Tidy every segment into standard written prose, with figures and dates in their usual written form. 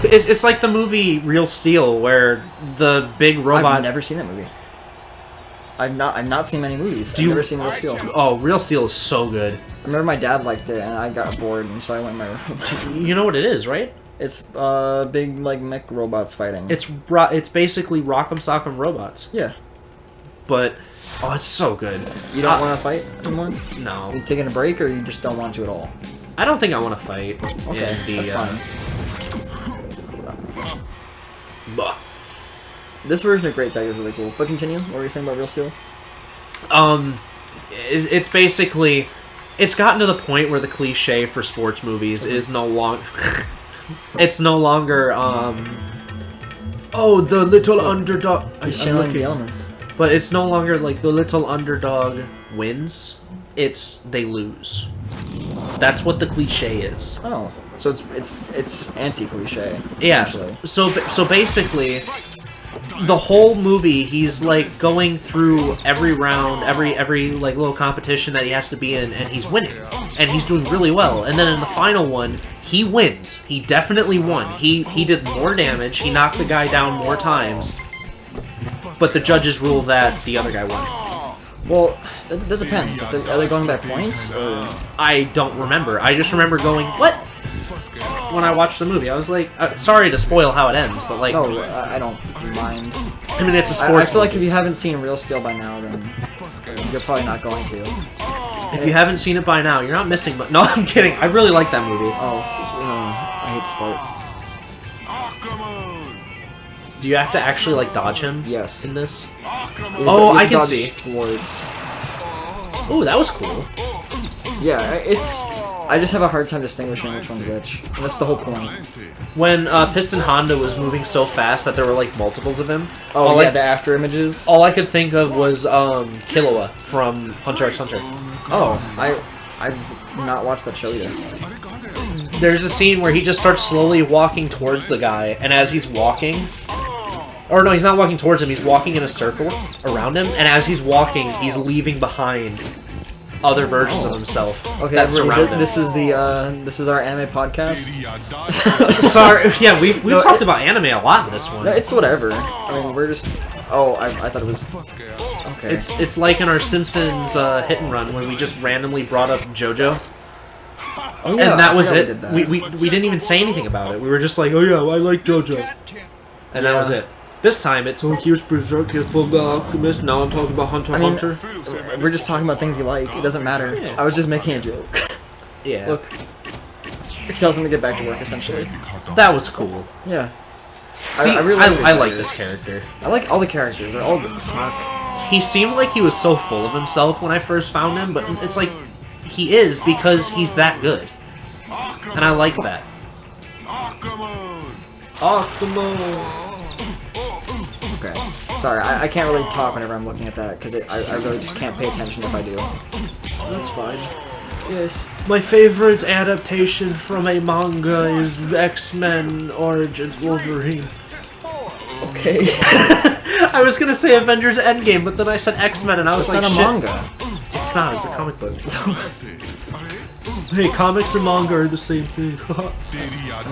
It's like the movie Real Steel, where the big robot... I've never seen that movie. I've not seen many movies. I've never seen Real Steel. Oh, Real Steel is so good. I remember my dad liked it, and I got bored, and so I went in my room. You know what it is, right? It's big like mech robots fighting. It's basically Rock'em Sock'em Robots. Yeah. But it's so good. You don't want to fight anymore? No. Are you taking a break, or you just don't want to at all? I don't think I want to fight. Okay, that's fine. This version of Great Tiger is really cool. But continue. What were you saying about Real Steel? It's basically, it's gotten to the point where the cliche for sports movies is no longer. It's no longer. Oh, the little underdog. He's channeling the elements. But it's no longer like the little underdog wins. It's they lose. That's what the cliche is. Oh, so it's anti-cliche. Yeah. So basically, the whole movie, he's like going through every round, every like little competition that he has to be in, and he's winning, and he's doing really well. And then in the final one, he wins. He definitely won. He did more damage. He knocked the guy down more times. But the judges rule that the other guy won. Well, that depends. Are they going by points? Or? I don't remember. I just remember going, what? When I watched the movie, I was like, sorry to spoil how it ends, but like... Oh, I don't mind. I mean, it's a sports I feel like if you haven't seen Real Steel by now, then you're probably not going to. If you haven't seen it by now, you're not missing much. No, I'm kidding. I really like that movie. I hate the part. Do you have to actually, like, dodge him? Yes. In this? Oh, I can see. Words. Ooh, that was cool. Yeah, I just have a hard time distinguishing which one's which. And that's the whole point. When Piston Honda was moving so fast that there were, like, multiples of him. Oh, yeah, the after images? All I could think of was, Killua from Hunter x Hunter. Oh, I've not watched that show yet. There's a scene where he just starts slowly walking towards the guy, and as he's walking... Or no, he's not walking towards him, he's walking in a circle around him, and as he's walking, he's leaving behind other versions of himself that surround him. This is our anime podcast? Sorry, yeah, we've talked about anime a lot in this one. No, it's whatever. I mean, we're just... Oh, I thought it was... Okay. It's like in our Simpsons hit and run, when we just randomly brought up JoJo. Oh, yeah, and that was it. We didn't even say anything about it. We were just like, oh yeah, I like JoJo. And that was it. This time it's, oh, here's Berserk, here's Fullmetal Alchemist, now I'm talking about Hunter x Hunter. We're just talking about things we like, it doesn't matter. Yeah. I was just making a joke. Yeah. Look. It tells him to get back to work, essentially. That was cool. Yeah. See, I like this character. I like all the characters, they're all good. He seemed like he was so full of himself when I first found him, but it's like, he is because he's that good. And I like that. Octomon! Okay. Sorry, I can't really talk whenever I'm looking at that, because I really just can't pay attention if I do. That's fine. Yes. My favorite adaptation from a manga is X-Men Origins Wolverine. Okay. I was gonna say Avengers Endgame, but then I said X-Men and I was like, shit. It's not a manga. It's not, it's a comic book. Hey, comics and manga are the same thing. I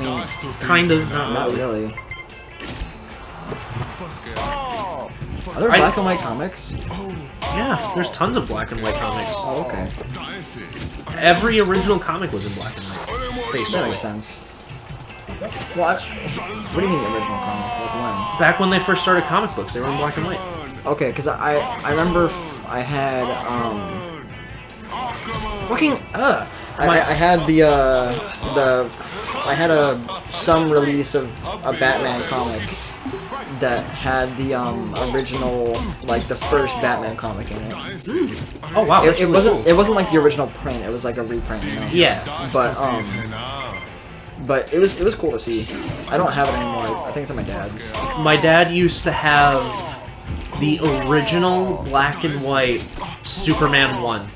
mean, kind of. Not really. Are there black and white comics? Yeah, there's tons of black and white comics. Oh, okay. Every original comic was in black and white. Basically. That makes sense. Well, what do you mean original comic? Like when? Back when they first started comic books, they were in black and white. Okay, because I remember I had I had some release of a Batman comic that had the original, like the first Batman comic in it. Oh wow! It wasn't like the original print. It was like a reprint. You know? Yeah. But it was cool to see. I don't have it anymore. I think it's at my dad's. My dad used to have the original black and white Superman 1.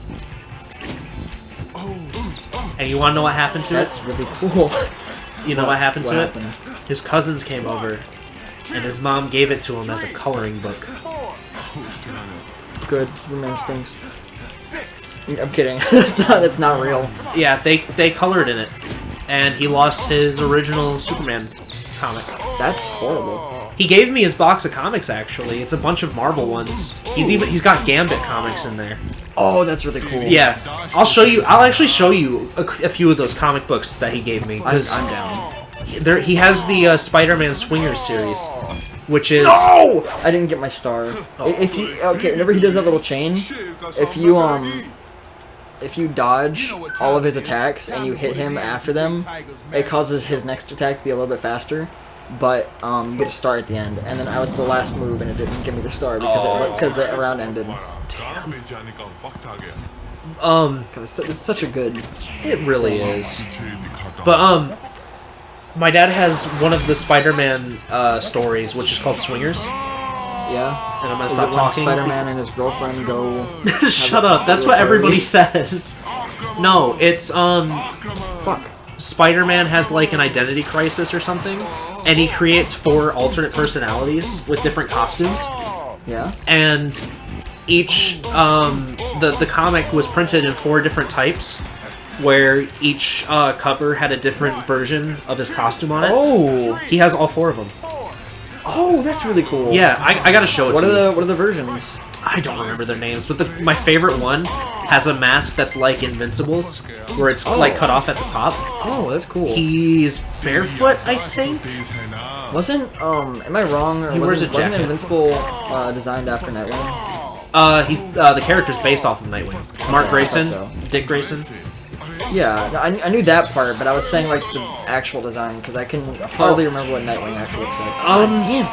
And you want to know what happened to it? That's really cool. You know what happened to happened? it? His cousins came over, and his mom gave it to him as a coloring book. Good. Superman stinks. I'm kidding. That's not real. Yeah, they colored in it. and he lost his original Superman comic. That's horrible. He gave me his box of comics, actually. It's a bunch of Marvel ones. He's got Gambit comics in there. Oh, that's really cool. Yeah, I'll actually show you a few of those comic books that he gave me. I'm down. He has the Spider-Man Swingers series, which is... No! I didn't get my star. If you whenever he does that little chain, if you dodge all of his attacks and you hit him after them, it causes his next attack to be a little bit faster. But you get a star at the end, and then I was the last move, and it didn't give me the star because the round ended. Damn. It's such a good. It really is. But my dad has one of the Spider-Man stories, which is called Swingers. Yeah. And I'm gonna stop talking. Spider-Man and his girlfriend go. Shut up. That's what everybody says. No, it's Fuck. Spider-Man has like an identity crisis or something, and he creates 4 alternate personalities with different costumes. Yeah. And each the comic was printed in 4 different types, where each cover had a different version of his costume on it. Oh. He has all 4 of them. Oh, that's really cool. Yeah, I gotta show it to you. What are the versions? I don't remember their names, but my favorite one has a mask that's like Invincible's, where it's like cut off at the top. Oh, that's cool. He's barefoot, I think. Wasn't am I wrong? Or He wears a wasn't jacket. Invincible designed after Nightwing? He's the character's based off of Nightwing. Mark Grayson, so. Dick Grayson. Yeah, I knew that part, but I was saying like the actual design because I can hardly remember what Nightwing actually looks like. Damn it.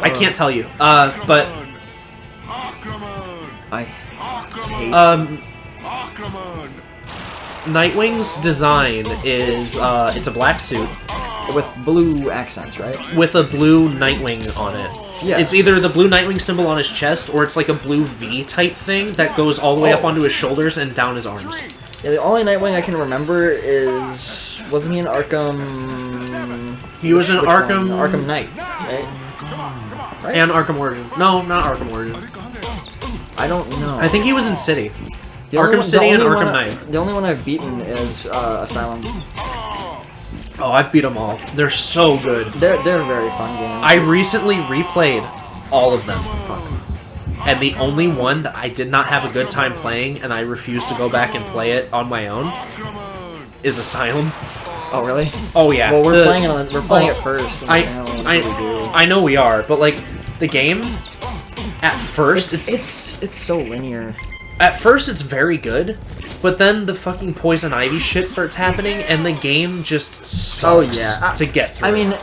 I can't tell you. But I hate. Nightwing's design is it's a black suit With blue accents, right? with a blue Nightwing on it. Yeah. It's either the blue Nightwing symbol on his chest, or it's like a blue V type thing that goes all the way up onto his shoulders and down his arms. Yeah, the only Nightwing I can remember is wasn't he in Arkham? He was in Which Arkham one? Arkham Knight, right? and Arkham Origin. No, not Arkham Origin. I don't know. I think he was in City. The only Arkham one- City the and only Arkham one Knight. The only one I've beaten is Asylum. Oh, I've beat them all. They're so good. They're very fun games. I recently replayed all of them. And the only one that I did not have a good time playing, and I refused to go back and play it on my own, is Asylum. Oh really? Oh yeah. Well, we're playing it first. I know we are, but like the game, at first It's so linear. at first it's very good, but then the fucking poison ivy shit starts happening, and the game just sucks to get through. I mean,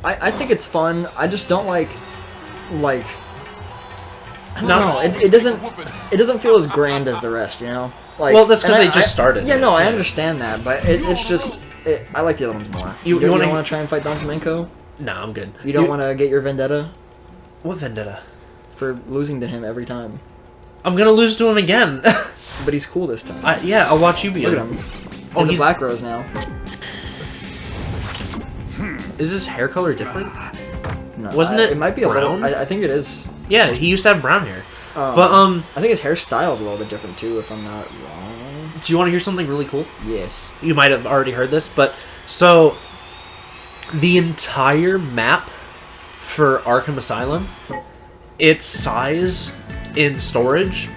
I think it's fun. I just don't like I don't know. It doesn't feel as grand as the rest, you know. Like, well, that's because and they just started. Yeah, no, I understand that, but it's just I like the other ones more. You don't want to try and fight Don Flamenco? No, I'm good. You don't want to get your vendetta What vendetta? for losing to him every time. I'm gonna lose to him again. But he's cool this time. Yeah, I'll watch you beat Look at him. him. Oh, He's a Black Rose now. Is his hair color different? No, Wasn't it It might be a brown? little. I think it is. Yeah, he used to have brown hair. But I think his hairstyle is a little bit different too, if I'm not wrong. do you want to hear something really cool? Yes. You might have already heard this, but so the entire map for Arkham Asylum, its size in storage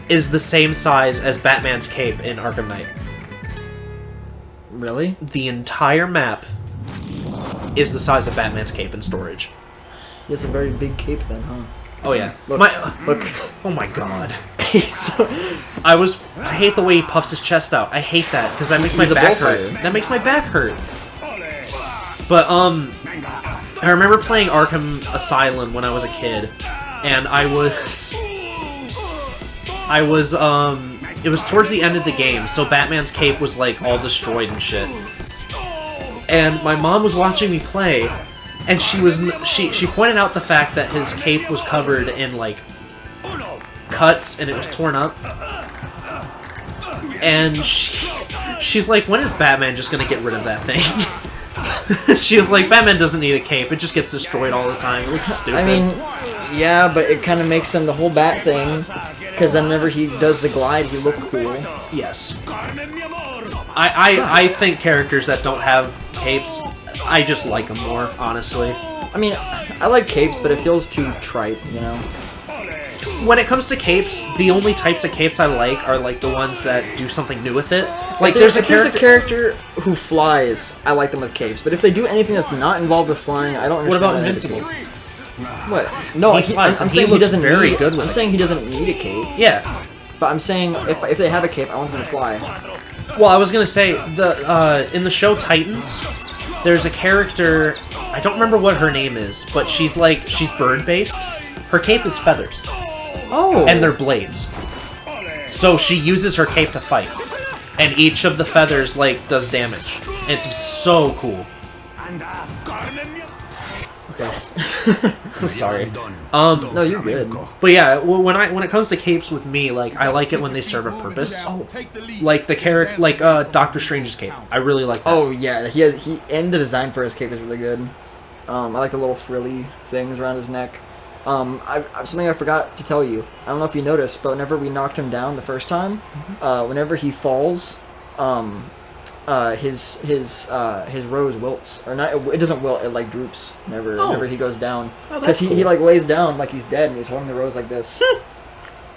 is the same size as Batman's cape in Arkham Knight. Really? The entire map is the size of Batman's cape in storage. He has a very big cape then, huh? Oh yeah. Look. Look. Oh my god. He's so... I hate the way he puffs his chest out. I hate that because that makes my He's a back bullfighter. hurt. That makes my back hurt. But I remember playing Arkham Asylum when I was a kid, and it was towards the end of the game, so Batman's cape was like all destroyed and shit. And my mom was watching me play, and she pointed out the fact that his cape was covered in like cuts and it was torn up. And she's like, when is Batman just gonna get rid of that thing? She was like, Batman doesn't need a cape, it just gets destroyed all the time. It looks stupid. I mean, yeah, but it kind of makes him the whole bat thing, because then whenever he does the glide, he looks cool. yes. I think characters that don't have capes, I just like them more, honestly. I mean, I like capes, but it feels too trite, you know? When it comes to capes, the only types of capes I like are like the ones that do something new with it. Like If there's a character who flies, I like them with capes. But if they do anything that's not involved with flying, I don't understand. What about why they have a Invincible? cape. What? No, He flies, I'm and saying he he doesn't looks very need, good with I'm it. saying he doesn't need a cape. Yeah. But I'm saying if they have a cape, I want them to fly. Well, I was gonna say the in the show Titans, there's a character, I don't remember what her name is, but she's bird based. Her cape is feathers. Oh. And they're blades. So she uses her cape to fight. And each of the feathers, like, does damage. It's so cool. Okay. Sorry. No, you're good. But yeah, when it comes to capes with me, like, I like it when they serve a purpose. Like the character, like Doctor Strange's cape. I really like that. Oh yeah, and the design for his cape is really good. I like the little frilly things around his neck. Something I forgot to tell you. I don't know if you noticed, but whenever we knocked him down the first time, whenever he falls, his rose wilts, or not? It doesn't wilt. It like droops whenever he goes down. Because he like lays down like he's dead, and he's holding the rose like this.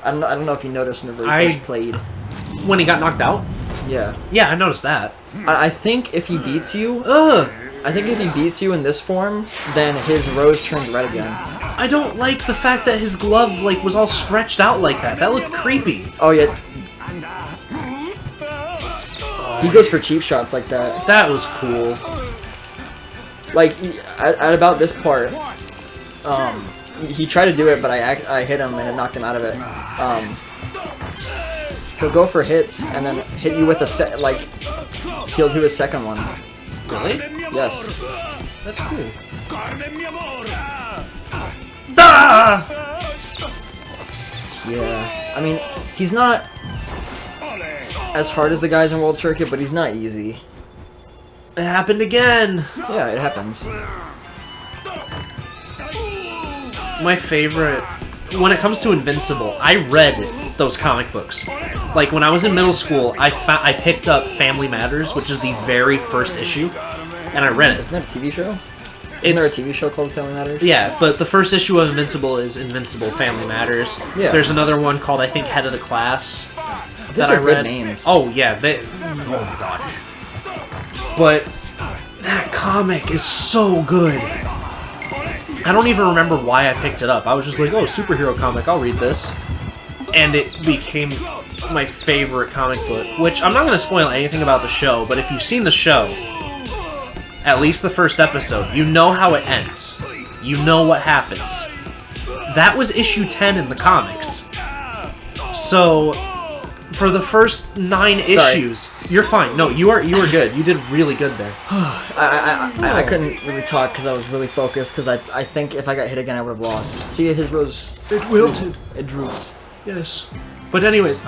I don't know if you noticed whenever he first played. When he got knocked out. Yeah. Yeah, I noticed that. I think if he beats you. Ugh. I think if he beats you in this form, then his rose turns red again. I don't like the fact that his glove, like, was all stretched out like that. That looked creepy. Oh, yeah. He goes for cheap shots like that. That was cool. Like, at about this part, he tried to do it, but I hit him and it knocked him out of it. He'll go for hits and then hit you with a he'll do his second one. Really? Yes. That's cool. Ah! Yeah. I mean, he's not as hard as the guys in World Circuit, but he's not easy. It happened again. Yeah, it happens. My favorite, when it comes to Invincible, I read those comic books. Like when I was in middle school, I picked up Family Matters, which is the very first issue, and I read it. Isn't that a TV show? Isn't there a TV show called Family Matters? Yeah, but the first issue of Invincible is Invincible Family Matters. Yeah. There's another one called, I think, Head of the Class. These are good names. Oh, yeah. Oh, my God. But that comic is so good. I don't even remember why I picked it up. I was just like, oh, superhero comic, I'll read this. And it became my favorite comic book, which I'm not going to spoil anything about the show, but if you've seen the show, at least the first episode, you know how it ends. You know what happens. That was issue 10 in the comics. So, for the first 9 issues, you're fine. No, you are good. You did really good there. I couldn't really talk because I was really focused, because I think if I got hit again, I would have lost. See, his rose... It wilted. It droops. Yes. But anyways,